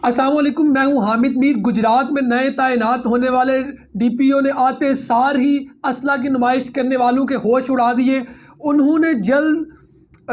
अस्सलाम वालेकुम, मैं हूं हामिद मीर। गुजरात में नए तैनात होने वाले डीपीओ ने आते सार ही असला की नुमाइश करने वालों के होश उड़ा दिए। उन्होंने जल्द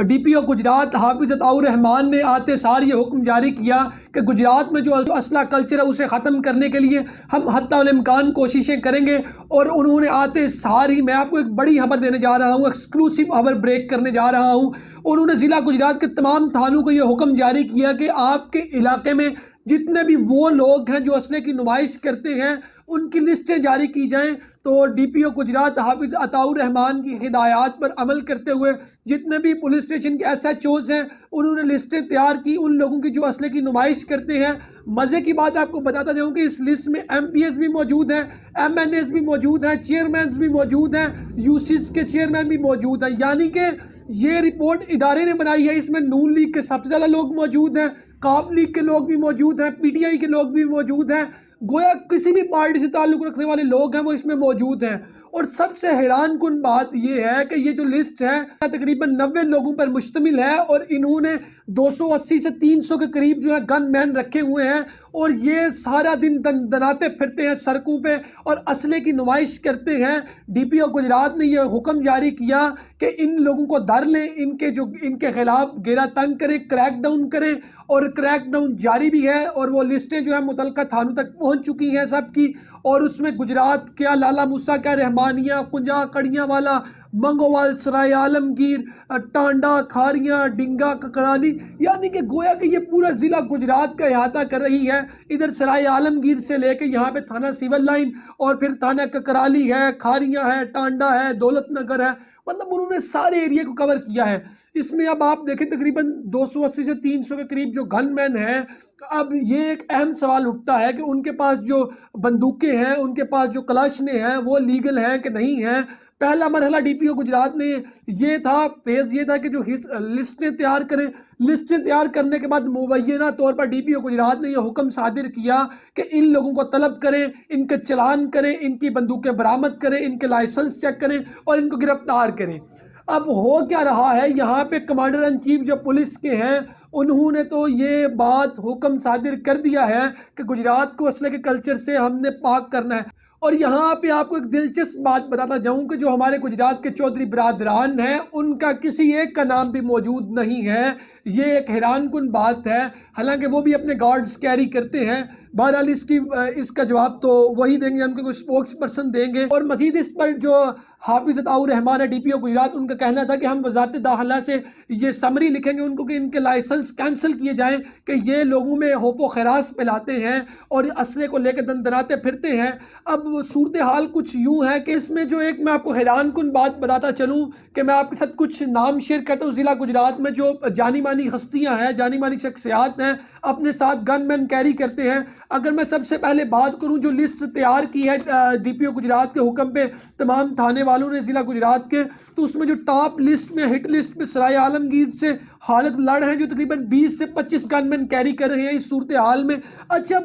डीपीओ गुजरात हाफिज अताउर रहमान ने आते सार ये हुक्म जारी किया कि गुजरात में जो असला कल्चर है उसे ख़त्म करने के लिए हम हत्ता इम्कान कोशिशें करेंगे। और उन्होंने आते सार ही, मैं आपको एक बड़ी खबर देने जा रहा हूँ, एक्सक्लूसिव खबर ब्रेक करने जा रहा हूँ। उन्होंने ज़िला गुजरात के तमाम थानों को ये हुक्म जारी किया कि आपके इलाके में जितने भी वो लोग हैं जो असले की नुमाइश करते हैं उनकी लिस्टें जारी की जाएं। तो डीपीओ गुजरात हाफिज अताउर रहमान की हिदायत पर अमल करते हुए जितने भी पुलिस स्टेशन के एसएचओज हैं उन्होंने लिस्टें तैयार की उन लोगों की जो असले की नुमाइश करते हैं। मज़े की बात आपको बताता जाऊँ कि इस लिस्ट में एमपीएस भी मौजूद हैं, एमएनएस भी मौजूद हैं, चेयरमैन भी मौजूद हैं, यूसीस के चेयरमैन भी मौजूद हैं। यानी कि ये रिपोर्ट इदारे ने बनाई है। इसमें नून लीग के सबसे ज़्यादा लोग मौजूद हैं, काफ लीग के लोग भी मौजूद हैं, पीटीआई के लोग भी मौजूद हैं। गोया किसी भी पार्टी से ताल्लुक़ रखने वाले लोग हैं वो इसमें मौजूद हैं। और सबसे हैरान कुन बात यह है कि ये जो लिस्ट है तकरीबन 90 लोगों पर मुश्तमिल है और इन्होंने 280 से 300 के करीब जो है गन मैन रखे हुए हैं और ये सारा दिन दनाते फिरते हैं सड़कों पे और असले की नुमाइश करते हैं। डीपीओ गुजरात ने यह हुक्म जारी किया कि इन लोगों को धर लें, इनके खिलाफ घेरा तंग करें, क्रैकडाउन करें। और क्रैकडाउन जारी भी है और वो लिस्टें जो है मुतलका थानों तक पहुंच चुकी हैं सबकी। और उसमें गुजरात क्या, लाला मूसा क्या, रहमानिया, कुंजा, कड़ियाँ वाला, मंगोवाल, सराय आलमगीर, टांडा, खारियाँ, डिंगा, ककराली, यानी कि गोया कि ये पूरा ज़िला गुजरात का अहाता कर रही है। इधर सराय आलमगीर से लेके यहाँ पे थाना सिविल लाइन और फिर थाना ककराली है, खारियाँ है, टांडा है, दौलत नगर है, मतलब उन्होंने सारे एरिया को कवर किया है। इसमें अब आप देखें तकरीबन 280 से 300 के करीब जो गनमैन हैं। अब ये एक अहम सवाल उठता है कि उनके पास जो बंदूकें हैं, उनके पास जो कलाशनें हैं वो लीगल हैं कि नहीं हैं। पहला मरहला डीपीओ गुजरात में ये था, फेज़ ये था कि जो लिस्टें तैयार करें। लिस्टें तैयार करने के बाद मुबैना तौर पर डीपीओ गुजरात ने यह हुक्म सादिर किया कि इन लोगों को तलब करें, इनके चलान करें, इनकी बंदूकें बरामद करें, इनके लाइसेंस चेक करें और इनको गिरफ्तार करें। अब हो क्या रहा है, यहाँ पे कमांडर इन चीफ जो पुलिस के हैं उन्होंने तो ये बात हुक्म सादिर कर दिया है कि गुजरात को असले के कल्चर से हमने पाक करना है। और यहाँ पे आपको एक दिलचस्प बात बताता जाऊँ कि जो हमारे गुजरात के चौधरी बरादरान हैं उनका किसी एक का नाम भी मौजूद नहीं है। ये एक हैरान कुन बात है, हालांकि वो भी अपने गार्ड्स कैरी करते हैं। बहरहाल इसका जवाब तो वही देंगे, उनके कोई स्पोक्स पर्सन देंगे। और मजीद इस पर जो हाफिज अताउर रहमान है डीपीओ गुजरात, उनका कहना था कि हम वजारत दाखिला से ये समरी लिखेंगे उनको कि इनके लाइसेंस कैंसिल किए जाएं कि ये लोगों में खौफ खरास फैलाते हैं और असले को लेकर दंदनाते फिरते हैं। अब सूरत हाल कुछ यूँ है कि इसमें जो एक मैं आपको हैरान कुन बात बताता चलूँ कि मैं आपके साथ कुछ नाम शेयर करता हूँ। ज़िला गुजरात में जो जानी मानी हस्तियाँ हैं, जानी मानी शख्सियात हैं, अपने साथ गन मैन कैरी करते हैं। अगर मैं सबसे पहले बात करूँ जो लिस्ट तैयार की है डीपीओ गुजरात के हुक्म पे तमाम थाने वालों ने ज़िला गुजरात के, तो उसमें जो टॉप लिस्ट में, हिट लिस्ट में सराय आलमगीर से हालत लड़ हैं जो तकरीबन 20 से 25 गनमैन कैरी कर रहे हैं इस सूरत हाल में। अच्छा,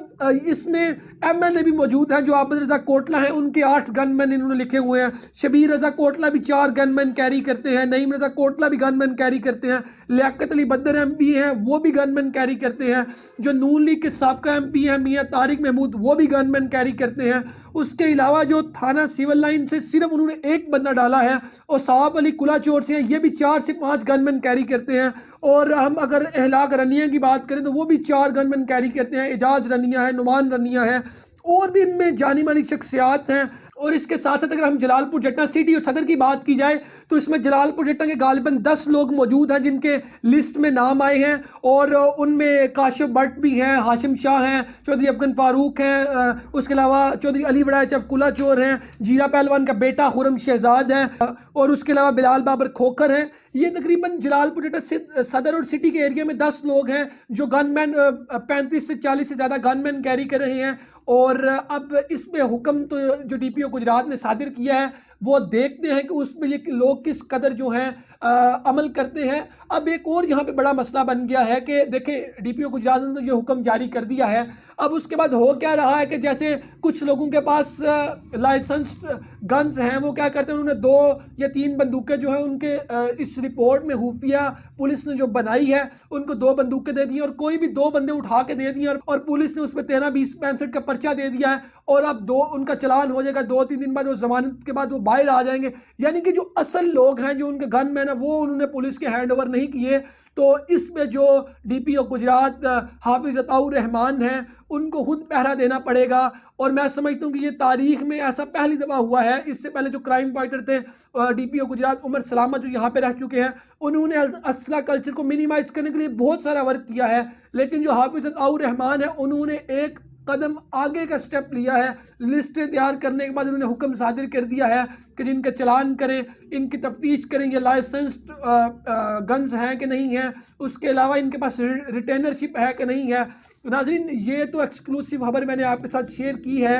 इसमें एमएनए भी मौजूद हैं जो आबद रजा कोटला हैं, उनके 8 गनमैन इन्होंने लिखे हुए हैं। शबीर रजा कोटला भी 4 गनमैन कैरी करते हैं, नईम रजा कोटला भी गनमैन कैरी करते हैं, लियाकत अली बदर एमपी हैं वो भी गनमैन कैरी करते हैं, जो नून लीग के साबका एमपी हैं मियां तारिक महमूद वो भी गनमैन कैरी करते हैं। उसके अलावा जो थाना सिविल लाइन से सिर्फ उन्होंने एक बंदा डाला है और साहब अली कुला चोर से हैं, ये भी 4 से 5 गनमैन कैरी करते हैं। और हम अगर एहलाक रनिया की बात करें तो वो भी 4 गनमैन कैरी करते हैं, एजाज रनिया है, नुमान रनिया है, और भी इनमें जानी मानी शख्सियात हैं। और इसके साथ साथ अगर हम जलालपुर जट्टा सिटी और सदर की बात की जाए तो इसमें जलालपुर जट्टा के गालिबन 10 लोग मौजूद हैं जिनके लिस्ट में नाम आए हैं। और उनमें काशिफ भट्ट भी हैं, हाशिम शाह हैं, चौधरी अफगन फारूक हैं, उसके अलावा चौधरी अली बड़ा चफकुला चोर हैं, जीरा पहलवान का बेटा खुरम शहजाद है, और उसके अलावा बिलाल बाबर खोखर हैं। ये तकरीबन जलालपुर जट्टा सदर और सिटी के एरिया में 10 लोग हैं जो गनमैन 35 से 40 से ज़्यादा गनमैन कैरी कर रहे हैं। और अब इसमें हुक्म तो जो डीपीओ गुजरात ने सादिर किया है वो देखते हैं कि उसमें ये लोग किस कदर जो हैं अमल करते हैं। अब एक और यहाँ पे बड़ा मसला बन गया है कि देखें डीपीओ गुजरात ने तो ये हुक्म जारी कर दिया है, अब उसके बाद हो क्या रहा है कि जैसे कुछ लोगों के पास लाइसेंस्ड गन्स हैं, वो क्या करते हैं, उन्होंने 2 या 3 बंदूकें जो है उनके इस रिपोर्ट में खुफिया पुलिस ने जो बनाई है उनको 2 बंदूकें दे दी और कोई भी 2 बंदे उठा के दे दिए और पुलिस ने उस पर 13-20-65 का पर्चा दे दिया है और अब उनका चलान हो जाएगा, 2-3 दिन बाद वो जमानत के बाद वो बाहर आ जाएंगे। यानी कि जो असल लोग हैं, जो उनके गन मैन है, वो उन्होंने पुलिस के हैंड ओवर नहीं किए। तो इसमें जो डीपीओ गुजरात हाफिज अताउर रहमान हैं, उनको खुद पहरा देना पड़ेगा। और मैं समझता हूँ कि ये तारीख में ऐसा पहली दफ़ा हुआ है। इससे पहले जो क्राइम फाइटर थे डीपीओ गुजरात उमर सलामत, जो यहाँ पे रह चुके हैं, उन्होंने असला कल्चर को मिनिमाइज करने के लिए बहुत सारा वर्क किया है। लेकिन जो हाफिज अताउर रहमान है, उन्होंने एक कदम आगे का स्टेप लिया है। लिस्टें तैयार करने के बाद उन्होंने हुक्म सादिर कर दिया है कि जिनके चलान करें, इनकी तफ्तीश करें, ये लाइसेंस्ड गन्स हैं कि नहीं हैं, उसके अलावा इनके पास रिटेनरशिप है कि नहीं है। नाज़रीन, ये तो एक्सक्लूसिव खबर मैंने आपके साथ शेयर की है।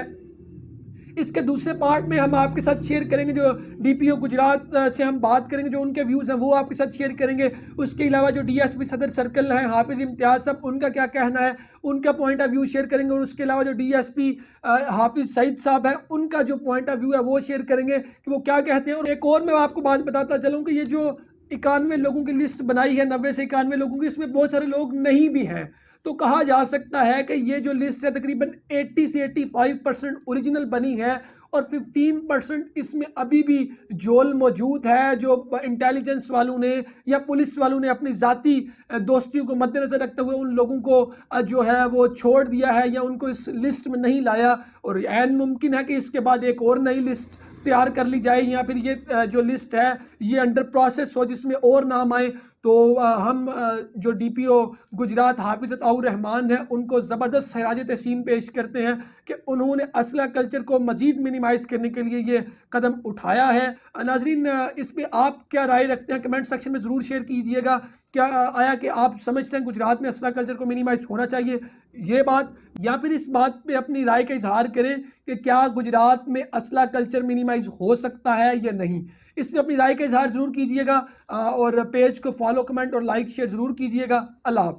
इसके दूसरे पार्ट में हम आपके साथ शेयर करेंगे, जो डीपीओ गुजरात से हम बात करेंगे, जो उनके व्यूज़ हैं वो आपके साथ शेयर करेंगे। उसके अलावा जो डीएसपी सदर सर्कल हैं हाफिज़ इम्तियाज़ साहब, उनका क्या कहना है, उनका पॉइंट ऑफ व्यू शेयर करेंगे। और उसके अलावा जो डीएसपी हाफिज़ सईद साहब हैं, उनका जो पॉइंट ऑफ व्यू है वो शेयर करेंगे कि वो क्या कहते हैं। और एक और मैं आपको बात बताता चलूँ कि ये जो 91 लोगों की लिस्ट बनाई है, 90 से 91 लोगों की, इसमें बहुत सारे लोग नहीं भी हैं। तो कहा जा सकता है कि ये जो लिस्ट है तकरीबन 80 से 85% ओरिजिनल बनी है और 15% इसमें अभी भी जोल मौजूद है, जो इंटेलिजेंस वालों ने या पुलिस वालों ने अपनी ज़ाती दोस्तियों को मद्देनज़र रखते हुए उन लोगों को जो है वो छोड़ दिया है या उनको इस लिस्ट में नहीं लाया। और ऐन मुमकिन है कि इसके बाद एक और नई लिस्ट तैयार कर ली जाए या फिर ये जो लिस्ट है ये अंडर प्रोसेस हो जिसमें और नाम आए। तो हम जो डीपीओ गुजरात हाफिज़ अताउर रहमान है उनको ज़बरदस्त खराज तहसीन पेश करते हैं कि उन्होंने असला कल्चर को मज़ीद मिनिमाइज़ करने के लिए ये कदम उठाया है। नाजरीन, इस पर आप क्या राय रखते हैं, कमेंट सेक्शन में ज़रूर शेयर कीजिएगा। क्या आया कि आप समझते हैं गुजरात में असला कल्चर को मिनिमाइज़ होना चाहिए ये बात, या फिर इस बात पे अपनी राय का इजहार करें कि क्या गुजरात में असला कल्चर मिनिमाइज हो सकता है या नहीं। इसमें अपनी राय का इजहार ज़रूर कीजिएगा और पेज को फॉलो, कमेंट और लाइक शेयर ज़रूर कीजिएगा। अल्लाह हाफ़िज़।